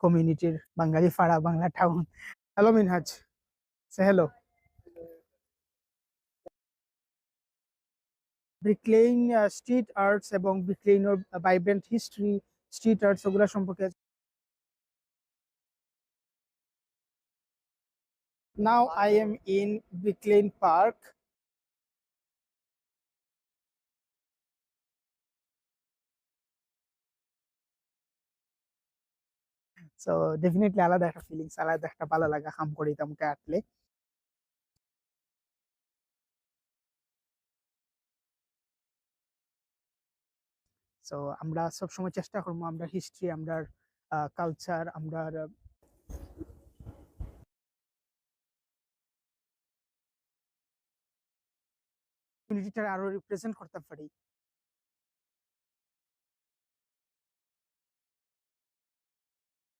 কমিউনিটির বাঙালি পাড়া Bangla town. Hello Minhaj, সে hello. Brick Lane street arts এবং ব্রিকলেইনের ভাইব্রেন্ট হিস্ট্রি, স্ট্রিট আর্টস ওগুলা সম্পর্কে। Now I am in Bricklane Park. So definitely আলাদা একটা ফিলিংস, আলাদা একটা ভালো লাগা কাম করে তামকে আটলে। সো আমরা সবসময় চেষ্টা করবো আমরা হিস্ট্রি, আমরা কালচার, আমরা কমিউনিটিটা আরো রিপ্রেজেন্ট করতে পারি।